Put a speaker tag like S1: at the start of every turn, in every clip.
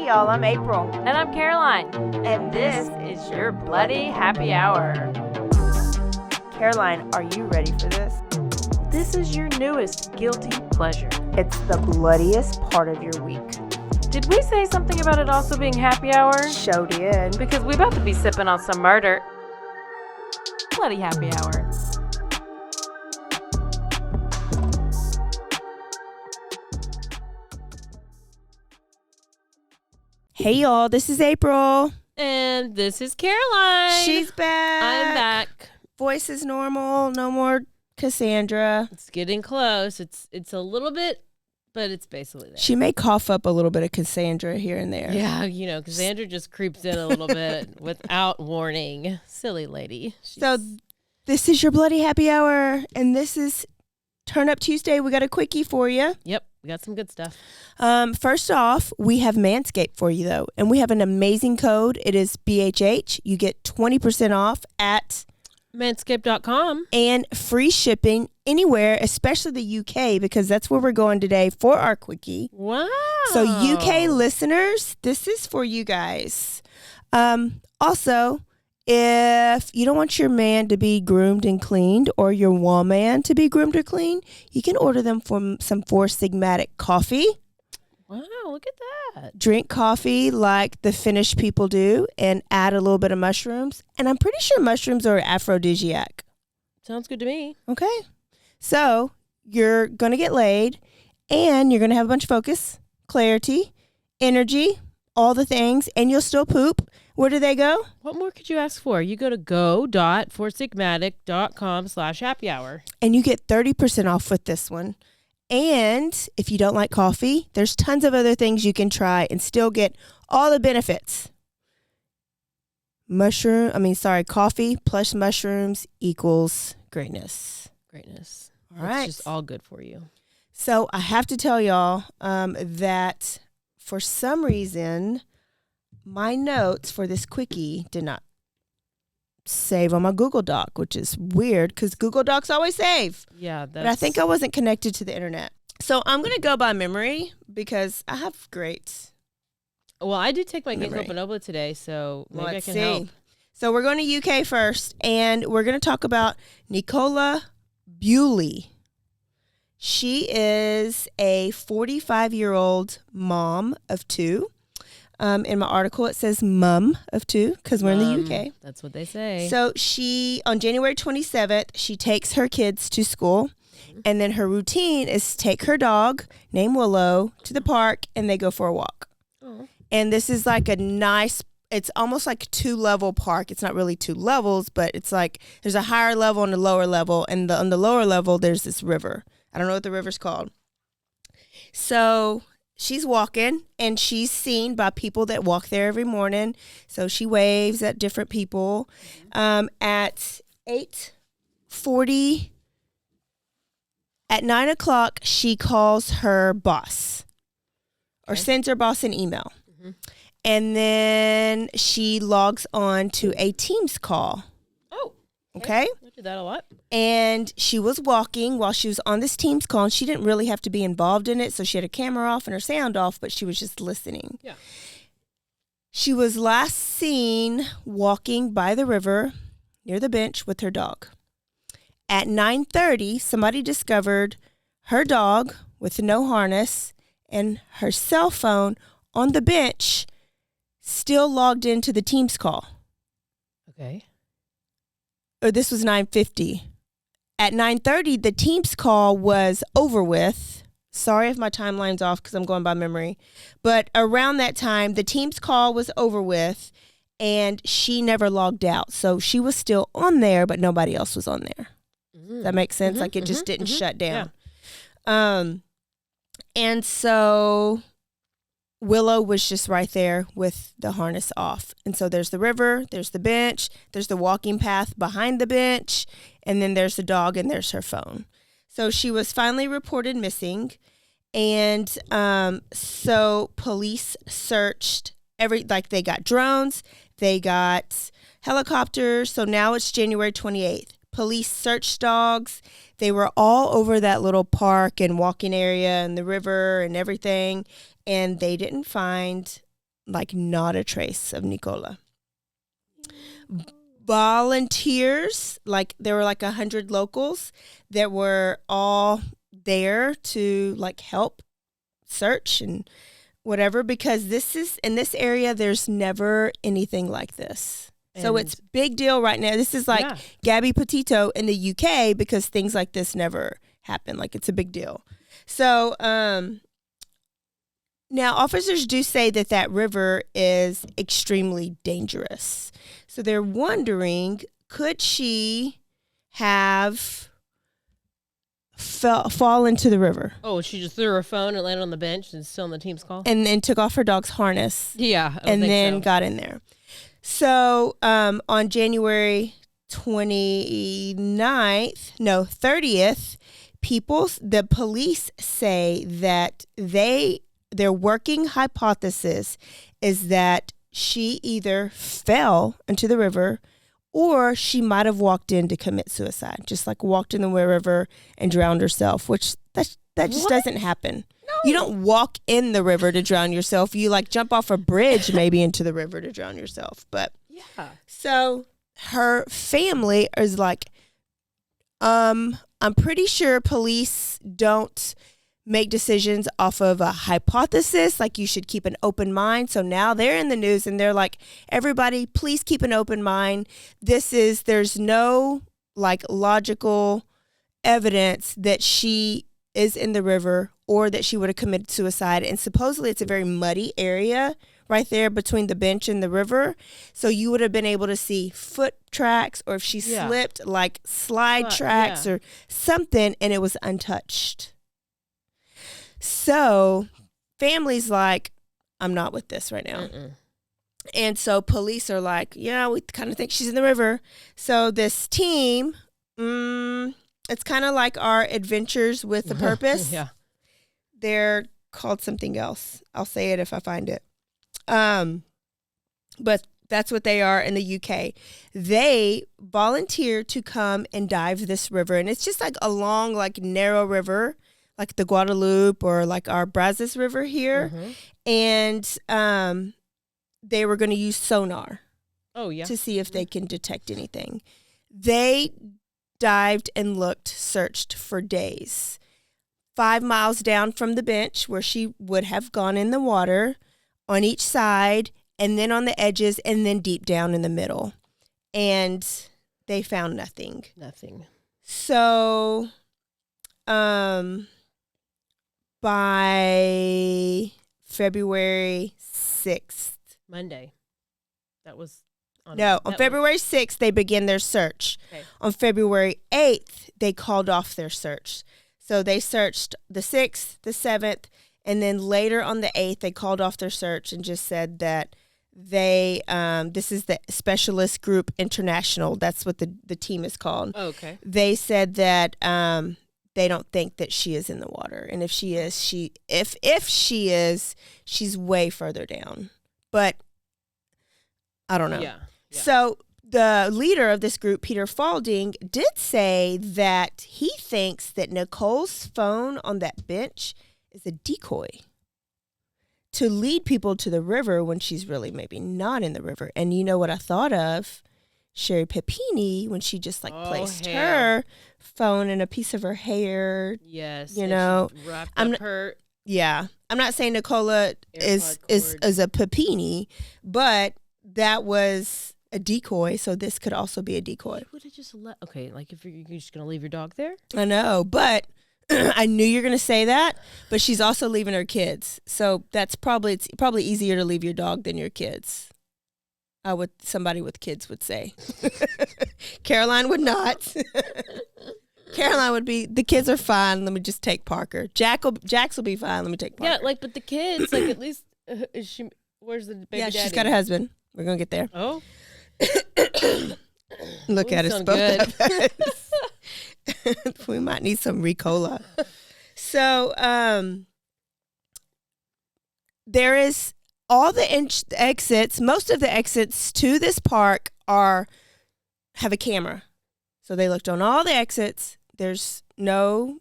S1: y'all. I'm April.
S2: And I'm Caroline.
S1: And this
S2: is your Bloody Happy Hour.
S1: Caroline, are you ready for this?
S2: This is your newest guilty pleasure.
S1: It's the bloodiest part of your week.
S2: Did we say something about it also being happy hour?
S1: Show did.
S2: Because we're about to be sipping on some murder. Bloody Happy Hour.
S1: Hey y'all, this is April.
S2: And this is Caroline.
S1: She's back.
S2: I'm back.
S1: Voice is normal. No more Cassandra.
S2: It's getting close. It's a little bit, but it's basically there.
S1: She may cough up a little bit of Cassandra here and there.
S2: Yeah, Cassandra just creeps in a little bit without warning. Silly lady.
S1: So this is your Bloody Happy Hour, and this is Turn Up Tuesday. We got a quickie for you.
S2: Yep, we got some good stuff.
S1: First off, we have Manscaped for you, though, and we have an amazing code. It is BHH. You get 20% off at
S2: Manscaped.com.
S1: and free shipping anywhere, especially the UK, because that's where we're going today for our quickie.
S2: Wow.
S1: So UK listeners, this is for you guys. Also, if you don't want your man to be groomed and cleaned or your woman to be groomed or clean, you can order them from some Four Sigmatic coffee.
S2: Wow, look at that.
S1: Drink coffee like the Finnish people do and add a little bit of mushrooms. And I'm pretty sure mushrooms are aphrodisiac.
S2: Sounds good to me.
S1: Okay. So you're going to get laid and you're going to have a bunch of focus, clarity, energy, all the things, and you'll still poop. Where do they go?
S2: What more could you ask for? You go to go.foursigmatic.com/happy hour.
S1: And you get 30% off with this one. And if you don't like coffee, there's tons of other things you can try and still get all the benefits. Coffee plus mushrooms equals greatness.
S2: Greatness.
S1: All right.
S2: It's just all good for you.
S1: So I have to tell y'all that for some reason, my notes for this quickie did not save on my Google Doc, which is weird because Google Docs always save.
S2: Yeah,
S1: but I think I wasn't connected to the internet. So I'm going to go by memory because I have great.
S2: Well, I did take my
S1: memory.
S2: ginkgo biloba today, so maybe I
S1: Let's
S2: can
S1: see.
S2: help.
S1: So we're going to UK first, and we're going to talk about Nicola Bulley. She is a 45-year-old mom of two. In my article, it says mum of two because we're in the UK.
S2: That's what they say.
S1: So on January 27th, she takes her kids to school. And then her routine is take her dog named Willow to the park and they go for a walk.
S2: Oh.
S1: And this is like a nice, it's almost like a 2-level park. It's not really 2 levels, but it's like there's a higher level and a lower level. And on the lower level, there's this river. I don't know what the river's called. So she's walking, and she's seen by people that walk there every morning. So she waves at different people. At 8:40, at 9 o'clock, she calls her boss or sends her boss an email. Mm-hmm. And then she logs on to a Teams call.
S2: Oh,
S1: okay.
S2: I do that a lot.
S1: And she was walking while she was on this Teams call, and she didn't really have to be involved in it, so she had her camera off and her sound off, but she was just listening.
S2: Yeah.
S1: She was last seen walking by the river near the bench with her dog. At 9:30, somebody discovered her dog with no harness and her cell phone on the bench, still logged into the Teams call.
S2: Okay.
S1: Or this was 9:50. At 9:30, the Teams call was over with. Sorry if my timeline's off because I'm going by memory. But around that time, the Teams call was over with, and she never logged out. So she was still on there, but nobody else was on there. Does that make sense? Like it just didn't shut down. Yeah. And so Willow was just right there with the harness off. And so there's the river, there's the bench, there's the walking path behind the bench, and then there's the dog and there's her phone. So she was finally reported missing. And so police searched they got drones, they got helicopters. So now it's January 28th. Police searched dogs. They were all over that little park and walking area and the river and everything. And they didn't find like not a trace of Nicola. Volunteers, like there were like 100 locals that were all there to like help search and whatever, because this is in this area, there's never anything like this. So it's big deal right now. This is like Gabby Petito in the UK, because things like this never happen. Like it's a big deal. So now officers do say that that river is extremely dangerous. So they're wondering, could she have fall into the river?
S2: Oh, she just threw her phone and landed on the bench and still on the team's call?
S1: And then took off her dog's harness.
S2: Yeah.
S1: And then got in there. So on January 30th, the police say that their working hypothesis is that she either fell into the river or she might have walked in to commit suicide, just like walked in the river and drowned herself, which that just doesn't happen. No. You don't walk in the river to drown yourself. You like jump off a bridge maybe into the river to drown yourself. But yeah. So her family is like, I'm pretty sure police don't make decisions off of a hypothesis. Like, you should keep an open mind. So now they're in the news and they're like, everybody, please keep an open mind. There's no like logical evidence that she is in the river or that she would have committed suicide. And supposedly it's a very muddy area right there between the bench and the river. So you would have been able to see foot tracks, or if she slipped, like slide tracks or something, and it was untouched. So family's like, I'm not with this right now. And so police are like, yeah, we kind of think she's in the river. So this team, it's kind of like our Adventures with a Purpose.
S2: Yeah.
S1: They're called something else. I'll say it if I find it. But that's what they are in the UK. They volunteer to come and dive this river. And it's just like a long, like narrow river, like the Guadalupe or like our Brazos River here. And they were going to use sonar to see if they can detect anything. They dived and searched for days. 5 miles down from the bench where she would have gone in the water, on each side, and then on the edges, and then deep down in the middle. And they found nothing. So, by February 6th.
S2: Monday. That was on
S1: February 6th, they began their search. Okay. On February 8th, they called off their search. So they searched the 6th, the 7th, and then later on the 8th, they called off their search and just said that they, this is the Specialist Group International. That's what the team is called.
S2: Oh, okay.
S1: They said that they don't think that she is in the water. And if she is, if she is, she's way further down. But I don't know. Yeah. So the leader of this group, Peter Falding, did say that he thinks that Nicole's phone on that bench is a decoy to lead people to the river when she's really maybe not in the river. And you know what I thought of? Sherry Papini, when she just placed her phone in a piece of her hair.
S2: Yes.
S1: You know,
S2: wrapped up her.
S1: Yeah. I'm not saying Nicola is a Papini, but that was a decoy, so this could also be a decoy.
S2: Would have just like if you're just gonna leave your dog there?
S1: I know, but I knew you were gonna say that. But she's also leaving her kids, so it's probably easier to leave your dog than your kids. Somebody with kids would say. Caroline would not. Caroline would be, the kids are fine. Let me just take Parker. Jax will be fine. Let me take Parker.
S2: Yeah, but the kids, at least where's the baby daddy?
S1: Yeah, she's got a husband. We're gonna get there.
S2: Oh.
S1: Look at us both. We might need some Ricola. So there is all the exits. Most of the exits to this park have a camera. So they looked on all the exits. There's no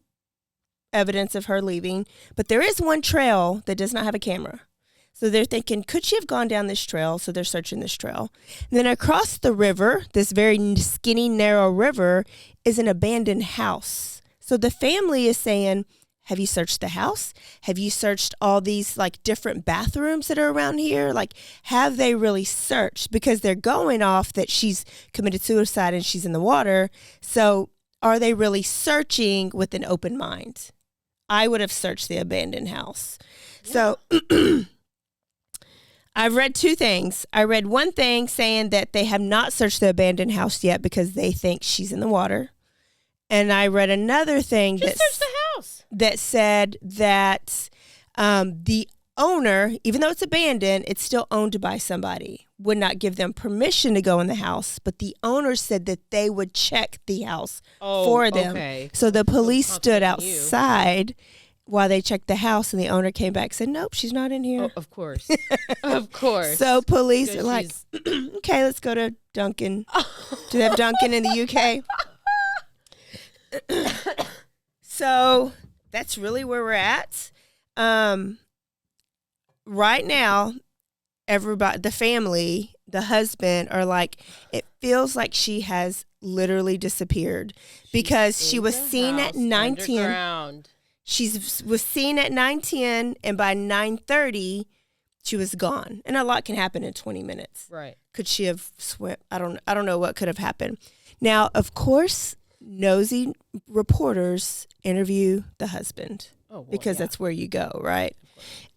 S1: evidence of her leaving, but there is one trail that does not have a camera. So they're thinking, could she have gone down this trail? So they're searching this trail. And then across the river, this very skinny, narrow river, is an abandoned house. So the family is saying, have you searched the house? Have you searched all these like different bathrooms that are around here? Like, have they really searched? Because they're going off that she's committed suicide and she's in the water. So are they really searching with an open mind? I would have searched the abandoned house. Yeah. So I've read two things. I read one thing saying that they have not searched the abandoned house yet because they think she's in the water. And I read another thing
S2: Just search the house.
S1: That said that the owner, even though it's abandoned, it's still owned by somebody, would not give them permission to go in the house. But the owner said that they would check the house for them.
S2: Okay.
S1: So the police stood outside while they checked the house, and the owner came back and said, nope, she's not in here.
S2: Oh, of course. Of course.
S1: So police are like, okay, let's go to Dunkin'. Do they have Dunkin' in the UK? So that's really where we're at. Right now, everybody, the family, the husband are like, it feels like she has literally disappeared because she was seen at 9:10. She was seen at 9:10, and by 9:30, she was gone. And a lot can happen in 20 minutes.
S2: Right.
S1: Could she have swam? I don't know what could have happened. Now, of course, nosy reporters interview the husband because that's where you go, right?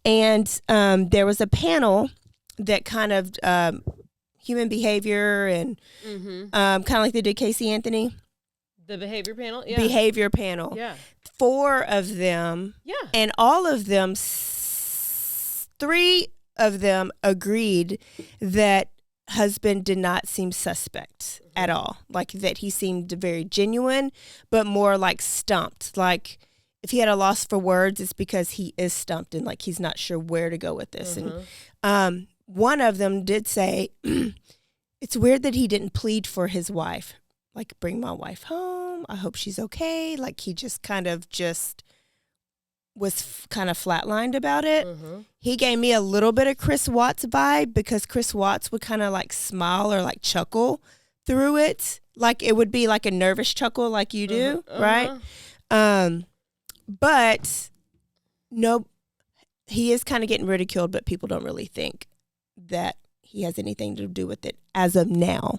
S1: And there was a panel that kind of human behavior and kind of like they did Casey Anthony.
S2: The behavior panel? Yeah.
S1: Behavior panel.
S2: Yeah.
S1: 4 of them. Yeah. And all of them, 3 of them agreed that husband did not seem suspect at all. Like that he seemed very genuine, but more like stumped. Like if he had a loss for words, it's because he is stumped and like he's not sure where to go with this. And one of them did say, it's weird that he didn't plead for his wife. Like, bring my wife home. I hope she's okay. Like, he just kind of was kind of flatlined about it. He gave me a little bit of Chris Watts vibe because Chris Watts would kind of like smile or like chuckle through it. Like, it would be like a nervous chuckle like you do, right? But, no, he is kind of getting ridiculed, but people don't really think that he has anything to do with it as of now.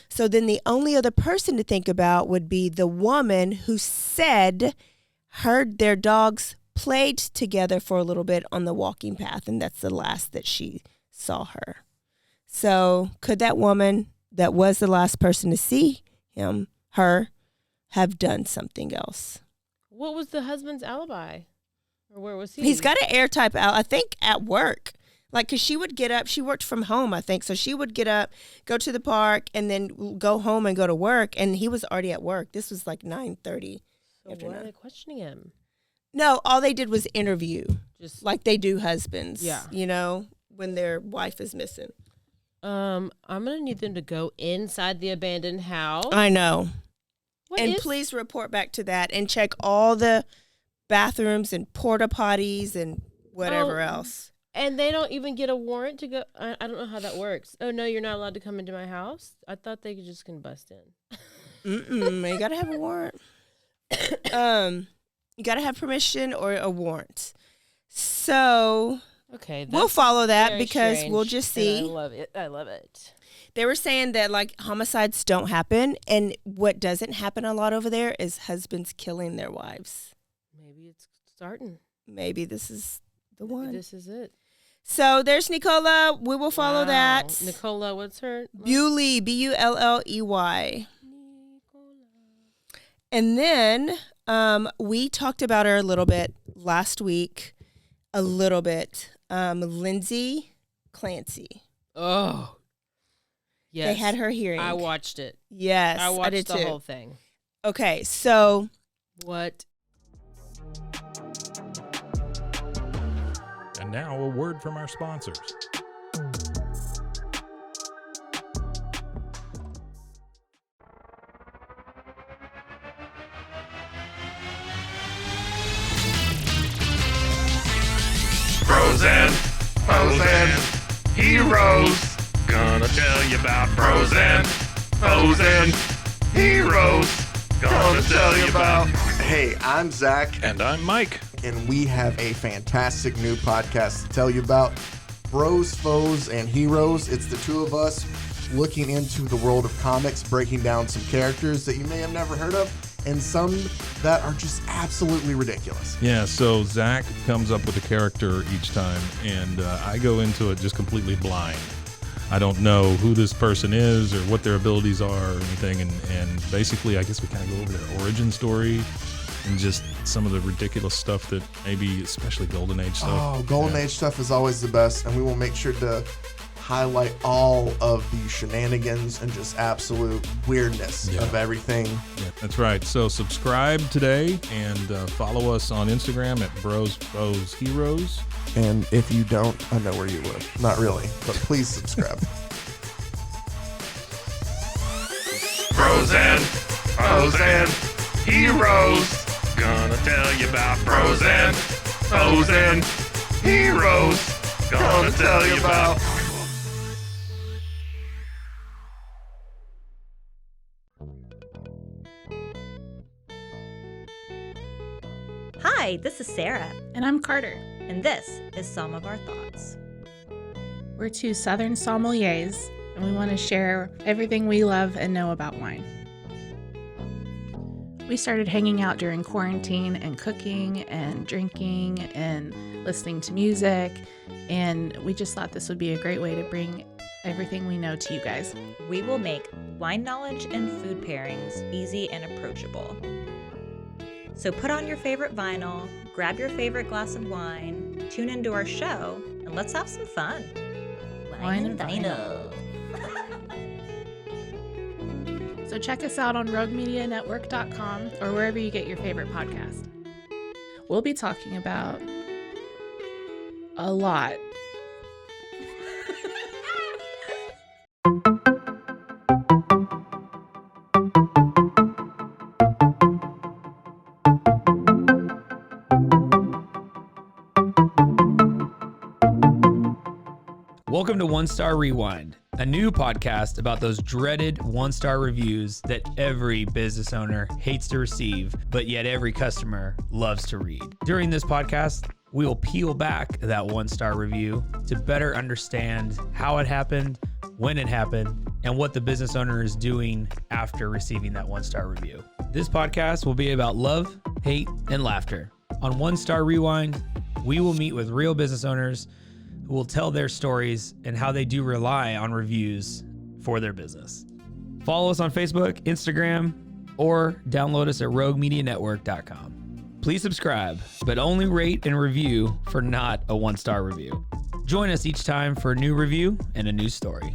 S1: So then the only other person to think about would be the woman who said heard their dogs played together for a little bit on the walking path, and that's the last that she saw her. So could that woman that was the last person to see her, have done something else?
S2: What was the husband's alibi? Or where was he?
S1: He's got an airtype out, I think, at work. Like, because she would get up, she worked from home, I think. So she would get up, go to the park, and then go home and go to work. And he was already at work. This was like 9:30.
S2: So why are they questioning him?
S1: No, all they did was interview. Just like they do husbands. Yeah. You know, when their wife is missing.
S2: I'm going to need them to go inside the abandoned house.
S1: I know. Please report back to that and check all the bathrooms and porta potties and whatever else.
S2: And they don't even get a warrant to go. I don't know how that works. Oh, no, you're not allowed to come into my house? I thought they just can bust in.
S1: You got to have a warrant. You got to have permission or a warrant. So,
S2: okay,
S1: we'll follow that because we'll just see.
S2: I love it. I love it.
S1: They were saying that, like, homicides don't happen. And what doesn't happen a lot over there is husbands killing their wives.
S2: Maybe it's starting.
S1: Maybe this is the one.
S2: This is it.
S1: So there's Nicola. We will follow that.
S2: Nicola, what's her?
S1: Bulley, Bulley. And then we talked about her a little bit last week. Lindsay Clancy.
S2: Oh. Yes.
S1: They had her hearing.
S2: I watched it.
S1: Yes.
S2: I watched
S1: did
S2: the
S1: too.
S2: whole thing.
S1: Okay, so.
S2: What?
S3: And now a word from our sponsors.
S4: Frozen foes and heroes. Gonna tell you about bros and foes and heroes. Gonna tell you about.
S5: Hey, I'm Zach.
S3: And I'm Mike.
S5: And we have a fantastic new podcast to tell you about. Bros, foes, and heroes. It's the two of us looking into the world of comics, breaking down some characters that you may have never heard of, and some that are just absolutely ridiculous.
S3: Yeah, so Zach comes up with a character each time, and I go into it just completely blind. I don't know who this person is or what their abilities are or anything, and basically I guess we kind of go over their origin story and just some of the ridiculous stuff that maybe, especially Golden Age stuff.
S5: Oh, Golden Age stuff is always the best, and we will make sure to highlight all of the shenanigans and just absolute weirdness of everything.
S3: Yeah, that's right. So subscribe today and follow us on Instagram at Bros, Foes, Heroes.
S5: And if you don't, I know where you live. Not really, but please subscribe.
S4: Bros and foes and heroes. Gonna tell you about bros and foes and heroes. Gonna tell you about.
S6: Hi, this is Sarah.
S7: And I'm Carter.
S6: And this is Some of Our Thoughts.
S7: We're two Southern sommeliers, and we want to share everything we love and know about wine. We started hanging out during quarantine and cooking and drinking and listening to music, and we just thought this would be a great way to bring everything we know to you guys.
S6: We will make wine knowledge and food pairings easy and approachable. So put on your favorite vinyl, grab your favorite glass of wine, tune into our show, and let's have some fun.
S7: Wine and
S6: vinyl.
S7: So check us out on roguemedianetwork.com or wherever you get your favorite podcast. We'll be talking about a lot.
S8: Welcome to One Star Rewind, a new podcast about those dreaded one-star reviews that every business owner hates to receive, but yet every customer loves to read. During this podcast, we will peel back that one-star review to better understand how it happened, when it happened, and what the business owner is doing after receiving that one-star review. This podcast will be about love, hate, and laughter. On One Star Rewind, we will meet with real business owners who will tell their stories and how they do rely on reviews for their business. Follow us on Facebook, Instagram, or download us at roguemedianetwork.com. Please subscribe, but only rate and review for not a one-star review. Join us each time for a new review and a new story.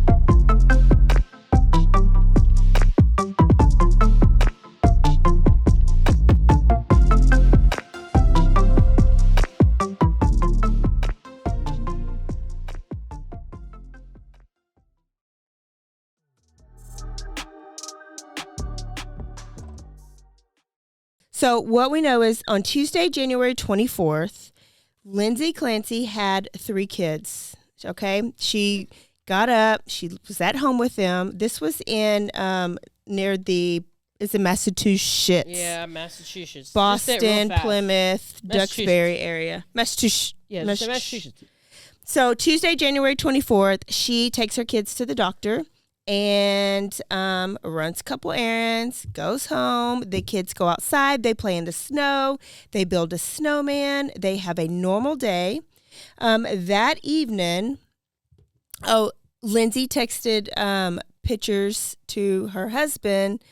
S1: So what we know is on Tuesday, January 24th, Lindsay Clancy had 3 kids. Okay. She got up. She was at home with them. This was in near it's in Massachusetts.
S2: Yeah, Massachusetts.
S1: Boston, Plymouth, Duxbury area. Massachusetts.
S2: Yeah, Massachusetts.
S1: So Tuesday, January 24th, she takes her kids to the doctor and runs a couple errands, goes home. The kids go outside. They play in the snow. They build a snowman. They have a normal day. That evening, Lindsay texted pictures to her husband,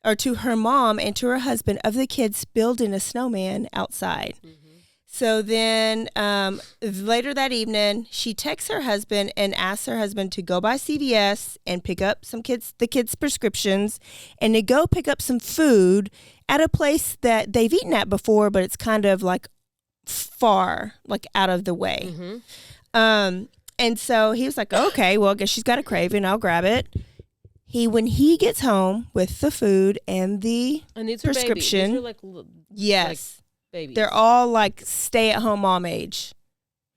S1: or to her mom and to her husband, of the kids building a snowman outside. Mm-hmm. So then later that evening, she texts her husband and asks her husband to go by CVS and pick up the kids' prescriptions, and to go pick up some food at a place that they've eaten at before, but it's kind of like far, like out of the way. Mm-hmm. And so he was like, okay, well, I guess she's got a craving. I'll grab it. When he gets home with the food and the prescription,
S2: these are like
S1: yes.
S2: Babies.
S1: They're all like stay-at-home mom age.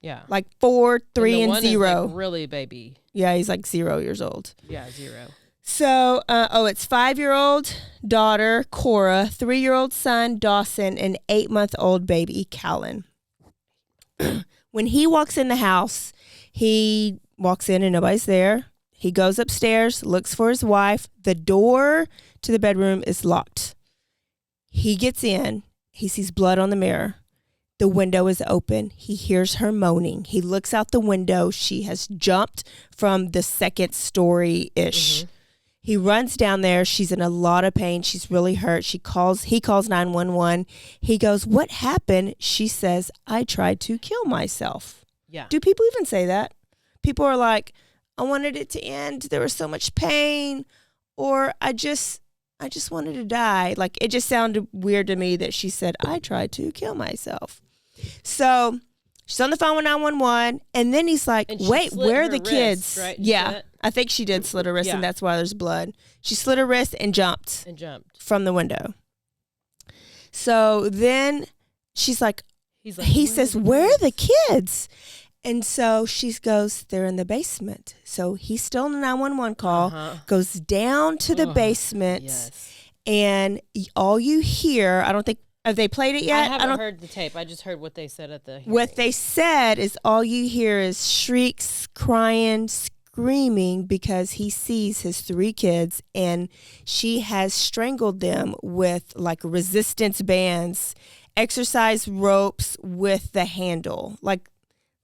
S2: Yeah.
S1: Like 4, 3,
S2: the
S1: and
S2: one
S1: 0.
S2: Is like really baby.
S1: Yeah, he's like 0 years old.
S2: Yeah, 0.
S1: So, it's 5-year-old daughter, Cora, 3-year-old son, Dawson, and 8-month-old baby, Callan. When he walks in the house, he walks in and nobody's there. He goes upstairs, looks for his wife. The door to the bedroom is locked. He gets in. He sees blood on the mirror. The window is open. He hears her moaning. He looks out the window. She has jumped from the second story-ish. Mm-hmm. He runs down there. She's in a lot of pain. She's really hurt. He calls 911. He goes, "What happened?" She says, "I tried to kill myself."
S2: Yeah.
S1: Do people even say that? People are like, "I wanted it to end. There was so much pain," or I just wanted to die. Like, it just sounded weird to me that she said, "I tried to kill myself." So she's on the phone with 911, and then he's like, "Wait, where are the kids?"
S2: Right?
S1: Yeah, I think she did slit her wrist,
S2: Yeah.
S1: and that's why there's blood. She slit her wrist and jumped from the window. So then she's like, he says, "Where are the kids?" And so she goes, "They're in the basement." So he's still on a 911 call, goes down to the basement, and all you hear, I don't think, have they played it yet?
S2: I haven't heard the tape. I just heard what they said at the hearing.
S1: What they said is all you hear is shrieks, crying, screaming, because he sees his 3 kids, and she has strangled them with like resistance bands, exercise ropes with the handle, like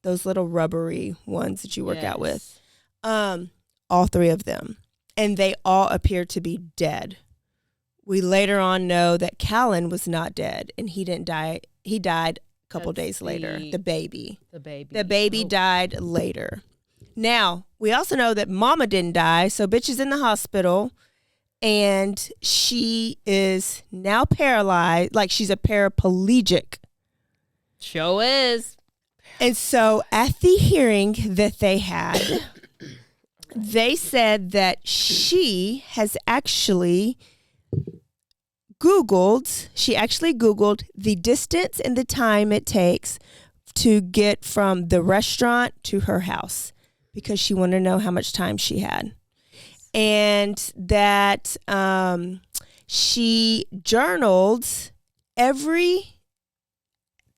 S1: those little rubbery ones that you work out with. All 3 of them. And they all appear to be dead. We later on know that Callan was not dead, and he didn't die. He died a couple days later. The baby died later. Now, we also know that Mama didn't die, so bitch is in the hospital, and she is now paralyzed, like she's a paraplegic.
S2: Sure is.
S1: And so at the hearing that they had, they said that she has actually Googled the distance and the time it takes to get from the restaurant to her house, because she wanted to know how much time she had. And that she journaled everything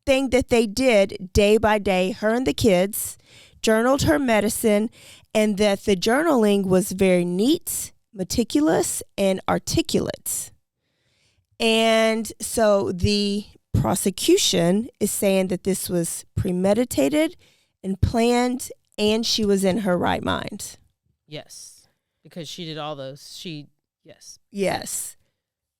S1: that they did day by day, her and the kids, journaled her medicine, and that the journaling was very neat, meticulous, and articulate. And so the prosecution is saying that this was premeditated and planned, and she was in her right mind.
S2: Yes, because she did all those. Yes.
S1: Yeah.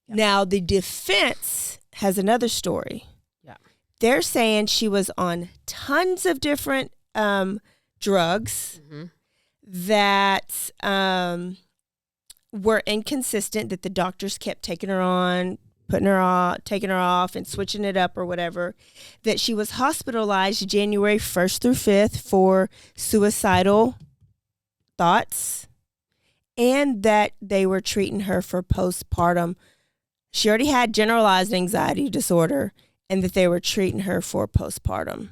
S1: Now, the defense has another story. Yeah. They're saying she was on tons of different drugs that were inconsistent, that the doctors kept taking her on, putting her off, taking her off, and switching it up or whatever, that she was hospitalized January 1st through 5th for suicidal thoughts, and that they were treating her for postpartum. She already had generalized anxiety disorder, and that they were treating her for postpartum.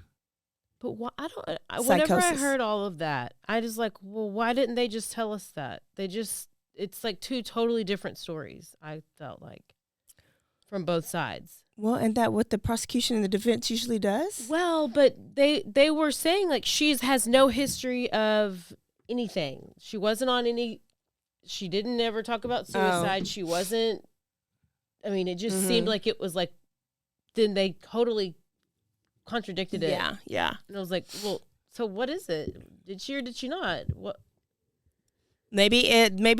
S2: But whenever I
S1: psychosis.
S2: heard all of that, I was like, well, why didn't they just tell us that? It's like 2 totally different stories, I felt like, from both sides.
S1: Well, and that what the prosecution and the defense usually does?
S2: Well, but they were saying like she has no history of anything. She wasn't on any, she didn't ever talk about suicide. She wasn't, I mean, it just seemed like it was like, then they totally contradicted it.
S1: Yeah.
S2: And I was like, well, so what is it? Did she or did she not? What?
S1: Maybe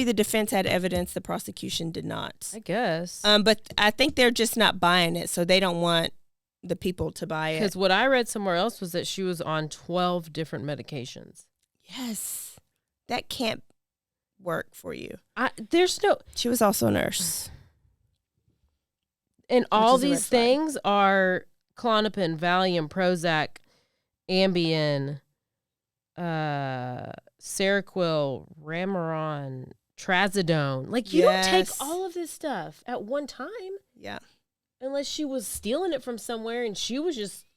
S1: the defense had evidence, the prosecution did not.
S2: I guess.
S1: But I think they're just not buying it, so they don't want the people to buy it.
S2: Because what I read somewhere else was that she was on 12 different medications.
S1: Yes. That can't work for you.
S2: She
S1: was also a nurse.
S2: And all these things are Klonopin, Valium, Prozac, Ambien, Seroquel, Remeron, Trazodone. Like, you don't take all of this stuff at one time.
S1: Yeah.
S2: Unless she was stealing it from somewhere and she was just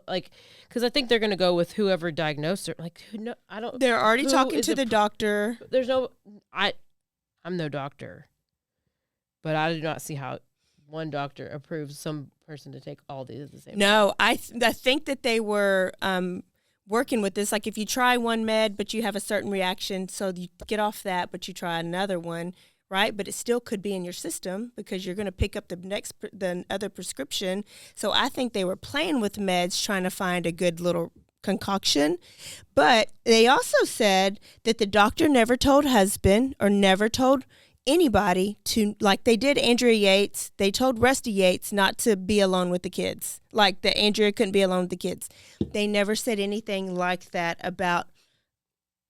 S2: like, because I think they're going to go with whoever diagnosed her. Like, no, I don't.
S1: They're already talking to the doctor.
S2: There's no, I'm no doctor, but I do not see how one doctor approves some person to take all these at the same time.
S1: No, I think that they were working with this. Like, if you try one med, but you have a certain reaction, so you get off that, but you try another one, right? But it still could be in your system because you're going to pick up the other prescription. So I think they were playing with meds, trying to find a good little concoction. But they also said that the doctor never told husband or never told anybody to, like they did Andrea Yates. They told Rusty Yates not to be alone with the kids, like that Andrea couldn't be alone with the kids. They never said anything like that about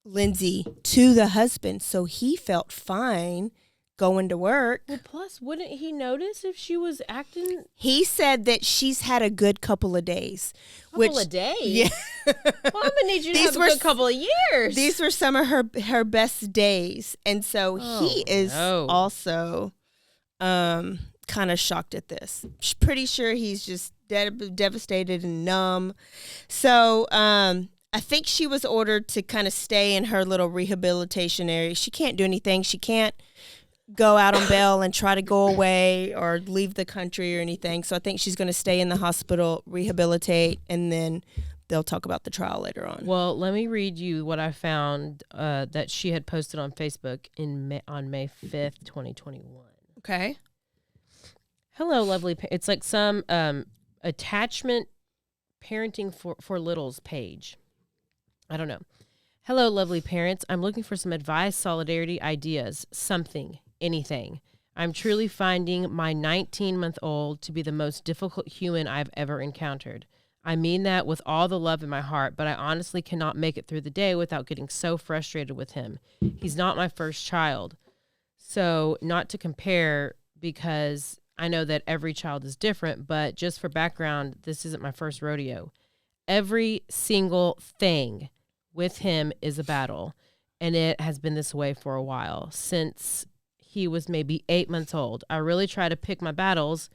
S1: Lindsay to the husband. So he felt fine going to work.
S2: Well, plus, wouldn't he notice if she was acting?
S1: He said that she's had a good couple of days.
S2: Couple of days?
S1: Yeah.
S2: Well, I'm going to need you to have a good couple of years.
S1: These were some of her best days. And so he is also kind of shocked at this. Pretty sure he's just devastated and numb. So I think she was ordered to kind of stay in her little rehabilitation area. She can't do anything. She can't go out on bail and try to go away or leave the country or anything. So I think she's going to stay in the hospital, rehabilitate, and then they'll talk about the trial later on.
S2: Well, let me read you what I found that she had posted on Facebook on May 5th, 2021.
S1: Okay.
S2: Hello, lovely. It's like some attachment parenting for littles page. I don't know. Hello, lovely parents. I'm looking for some advice, solidarity, ideas, something, anything. I'm truly finding my 19-month-old to be the most difficult human I've ever encountered. I mean that with all the love in my heart, but I honestly cannot make it through the day without getting so frustrated with him. He's not my first child. So not to compare, because I know that every child is different, but just for background, this isn't my first rodeo. Every single thing with him is a battle, and it has been this way for a while, since he was maybe 8 months old. I really try to pick my battles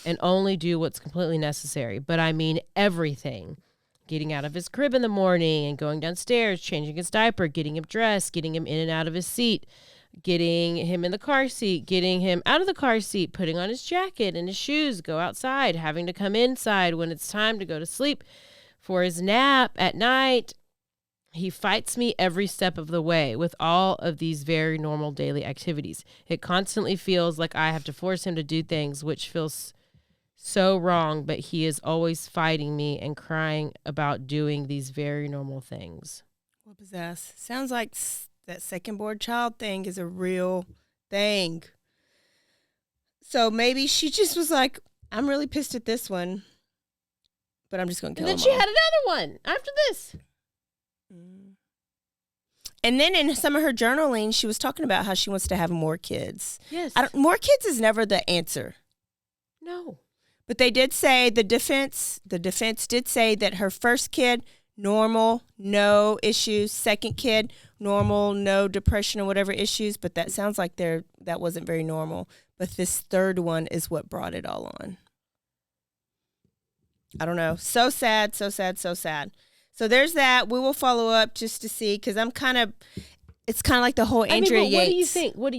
S2: and only do what's completely necessary, but I mean everything. Getting out of his crib in the morning and going downstairs, changing his diaper, getting him dressed, getting him in and out of his seat, getting him in the car seat, getting him out of the car seat, putting on his jacket and his shoes, go outside, having to come inside when it's time to go to sleep for his nap at night. He fights me every step of the way with all of these very normal daily activities. It constantly feels like I have to force him to do things, which feels so wrong, but he is always fighting me and crying about doing these very normal things.
S1: What possess? Sounds like that second born child thing is a real thing. So maybe she just was like, I'm really pissed at this one, but I'm just going to kill him.
S2: And then she had another one after this.
S1: And then in some of her journaling, she was talking about how she wants to have more kids.
S2: Yes.
S1: More kids is never the answer.
S2: No.
S1: But they did say, the defense did say that her first kid, normal, no issues. Second kid, normal, no depression or whatever issues. But that sounds like that wasn't very normal. But this third one is what brought it all on. I don't know. So sad, so sad, so sad. So there's that. We will follow up just to see, because it's kind of like the whole Andrea Yates.
S2: What do you think? What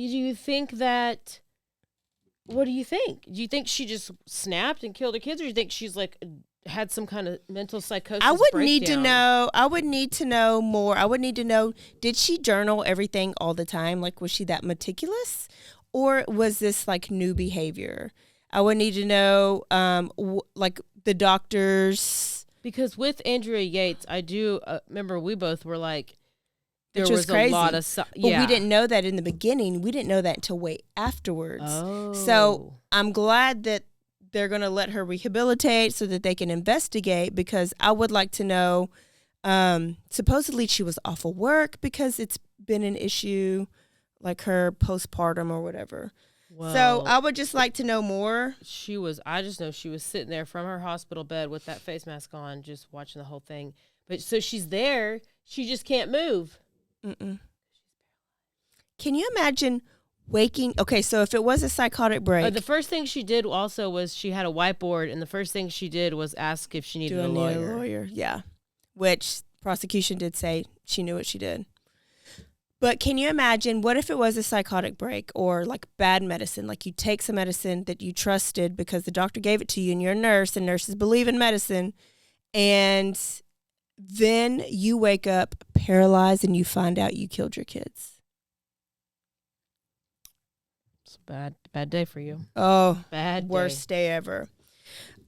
S2: do you think? Do you think she just snapped and killed her kids, or do you think she's like had some kind of mental psychosis?
S1: I would need to know. I would need to know more. I would need to know, did she journal everything all the time? Like, was she that meticulous, or was this like new behavior? I would need to know, like the doctors.
S2: Because with Andrea Yates, I do remember we both were like, there was
S1: crazy.
S2: A lot of
S1: But we didn't know that in the beginning. We didn't know that until way afterwards. Oh. So I'm glad that they're going to let her rehabilitate so that they can investigate, because I would like to know, supposedly she was off of work because it's been an issue, like her postpartum or whatever. Well, so I would just like to know more.
S2: I just know she was sitting there from her hospital bed with that face mask on, just watching the whole thing. But so she's there. She just can't move.
S1: Mm-mm. Can you imagine Okay, so if it was a psychotic break,
S2: The first thing she did also was she had a whiteboard, and the first thing she did was ask if she needed a lawyer.
S1: Yeah, which prosecution did say she knew what she did. But can you imagine, what if it was a psychotic break or like bad medicine? Like you take some medicine that you trusted because the doctor gave it to you and you're a nurse and nurses believe in medicine, and then you wake up paralyzed and you find out you killed your kids.
S2: It's a bad day for you.
S1: Oh,
S2: Bad
S1: worst day ever.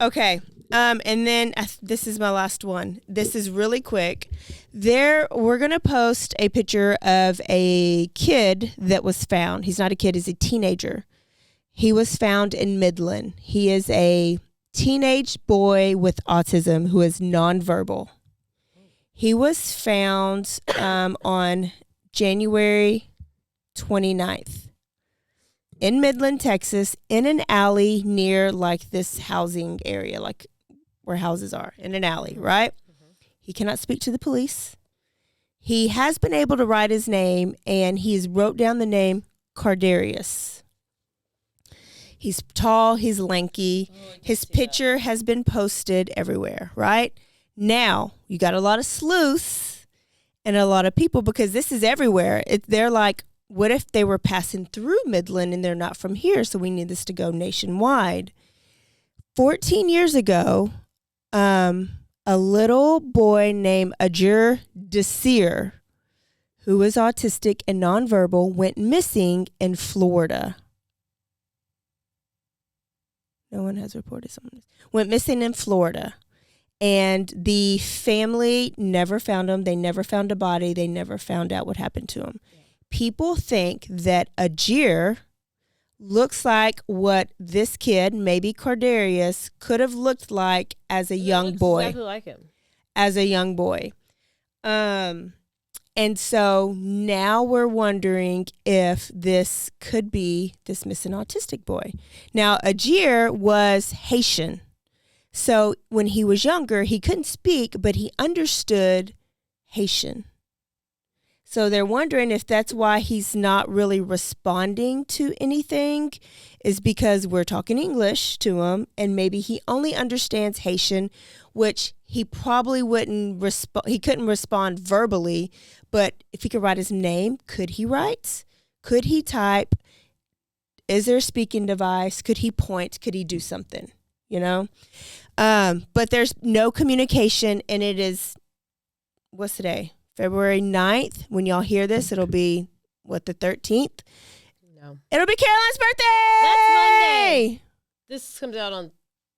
S1: Okay. And then this is my last one. This is really quick. We're going to post a picture of a kid that was found. He's not a kid, he's a teenager. He was found in Midland. He is a teenage boy with autism who is nonverbal. He was found on January 29th. In Midland, Texas, in an alley near like this housing area, like where houses are, in an alley, right? Mm-hmm. He cannot speak to the police. He has been able to write his name, and he's wrote down the name Cardarius. He's tall, he's lanky. His picture has been posted everywhere, right? Now, you got a lot of sleuths and a lot of people, because this is everywhere. They're like, what if they were passing through Midland and they're not from here? So we need this to go nationwide. 14 years ago, a little boy named Ajur Desir, who is autistic and nonverbal, went missing in Florida. No one has reported something. Went missing in Florida. And the family never found him. They never found a body. They never found out what happened to him. People think that Ajir looks like what this kid, maybe Cardarius, could have looked like as a young boy.
S2: Exactly like him.
S1: As a young boy. And so now we're wondering if this could be this missing autistic boy. Now, Ajir was Haitian. So when he was younger, he couldn't speak, but he understood Haitian. So they're wondering if that's why he's not really responding to anything, is because we're talking English to him, and maybe he only understands Haitian, which he probably wouldn't respond. He couldn't respond verbally, but if he could write his name, could he write? Could he type? Is there a speaking device? Could he point? Could he do something? You know? But there's no communication, and it is, what's today? February 9th. When y'all hear this, it'll be, the 13th?
S2: No.
S1: It'll be Caroline's birthday!
S2: That's Monday. This comes out on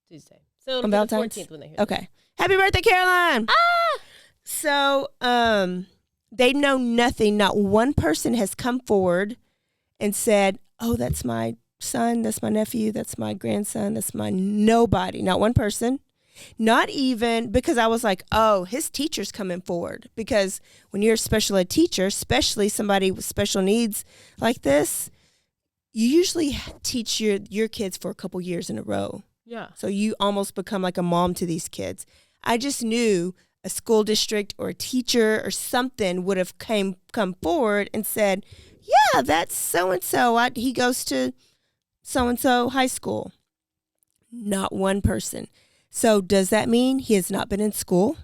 S2: Tuesday. So it'll be the 14th when they hear this.
S1: Okay. Happy birthday, Caroline!
S2: Ah!
S1: So, they know nothing. Not one person has come forward and said, oh, that's my son, that's my nephew, that's my grandson, that's my nobody. Not one person. Not even, because I was like, oh, his teacher's coming forward. Because when you're a special ed teacher, especially somebody with special needs like this, you usually teach your kids for a couple years in a row.
S2: Yeah.
S1: So you almost become like a mom to these kids. I just knew a school district or a teacher or something would have come forward and said, yeah, that's so-and-so. He goes to so-and-so high school. Not one person. So does that mean he has not been in school?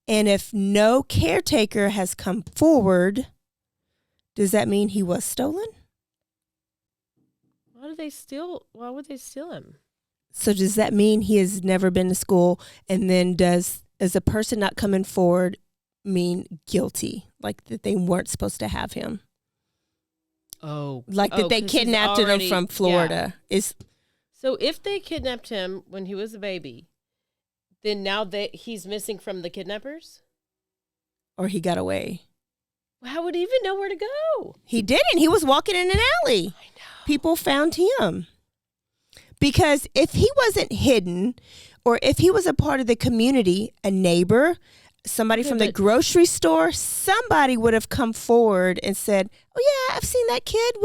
S1: And if no caretaker has come forward, does that mean he was stolen?
S2: Why would they steal him?
S1: So does that mean he has never been to school? And then does a person not coming forward mean guilty? Like that they weren't supposed to have him?
S2: Oh.
S1: Like that they kidnapped him from Florida.
S2: Yeah. So if they kidnapped him when he was a baby, then now he's missing from the kidnappers?
S1: Or he got away.
S2: How would he even know where to go?
S1: He didn't. He was walking in an alley.
S2: I know.
S1: People found him. Because if he wasn't hidden, or if he was a part of the community, a neighbor, somebody from the grocery store, somebody would have come forward and said, oh yeah, I've seen that kid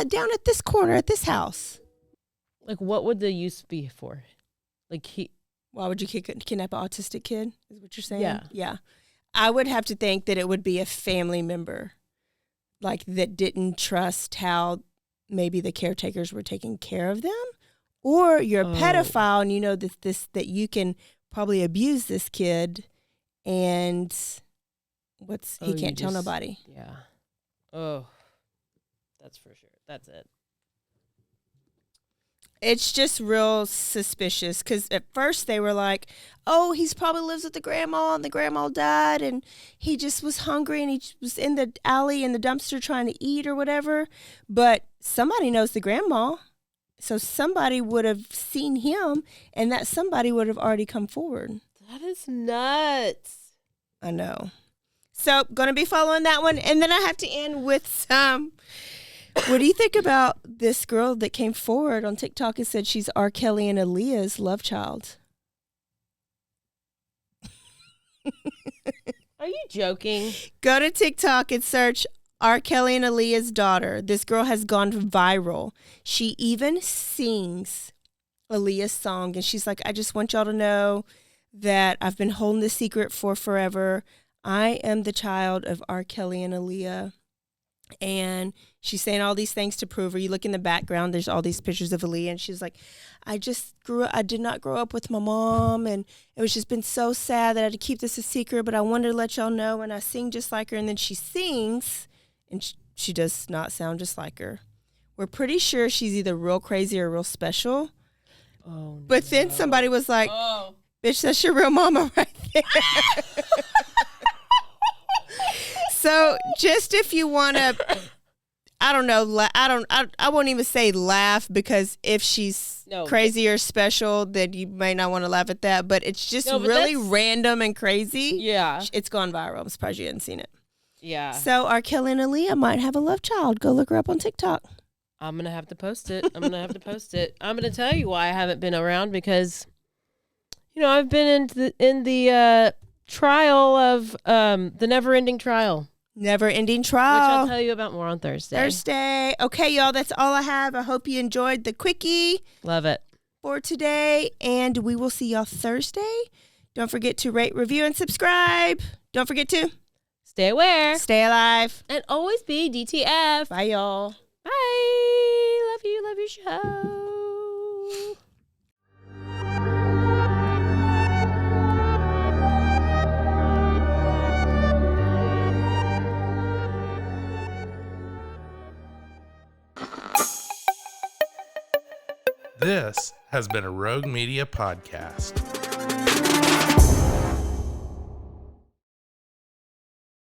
S1: down at this corner at this house.
S2: Like, what would the use be for? Like,
S1: why would you kidnap an autistic kid? Is what you're saying?
S2: Yeah.
S1: Yeah. I would have to think that it would be a family member like that didn't trust how maybe the caretakers were taking care of them, or you're a pedophile and you know that you can probably abuse this kid and he can't tell nobody.
S2: Yeah. Oh, that's for sure. That's it.
S1: It's just real suspicious because at first they were like, oh, he's probably lives with the grandma and the grandma died and he just was hungry and he was in the alley in the dumpster trying to eat or whatever. But somebody knows the grandma. So somebody would have seen him and that somebody would have already come forward.
S2: That is nuts.
S1: I know. So going to be following that one. And then I have to end with some... What do you think about this girl that came forward on TikTok and said she's R.Kelly and Aaliyah's love child?
S2: Are you joking?
S1: Go to TikTok and search R.Kelly and Aaliyah's daughter. This girl has gone viral. She even sings Aaliyah's song, and she's like, I just want y'all to know that I've been holding this secret for forever. I am the child of R.Kelly and Aaliyah. And she's saying all these things to prove her. You look in the background, there's all these pictures of Aaliyah, and she's like, I did not grow up with my mom, and it was just been so sad that I had to keep this a secret, but I wanted to let y'all know, and I sing just like her. And then she sings, and she does not sound just like her. We're pretty sure she's either real crazy or real special.
S2: Oh,
S1: but then somebody was like, bitch, that's your real mama right there. So just if you want to, I don't know, I won't even say laugh, because if she's crazy or special, then you may not want to laugh at that. But it's just really random and crazy.
S2: Yeah.
S1: It's gone viral. I'm surprised you hadn't seen it.
S2: Yeah.
S1: So R.Kelly and Aaliyah might have a love child. Go look her up on TikTok.
S2: I'm going to have to post it. I'm going to tell you why I haven't been around, because, I've been in the trial of the never-ending trial.
S1: Never-ending trial.
S2: Which I'll tell you about more on Thursday.
S1: Okay, y'all, that's all I have. I hope you enjoyed the quickie.
S2: Love it.
S1: For today, and we will see y'all Thursday. Don't forget to rate, review, and subscribe. Don't forget to
S2: stay aware,
S1: stay alive,
S2: and always be DTF.
S1: Bye, y'all.
S2: Bye. Love you. Love your show.
S4: This has been a Rogue Media podcast.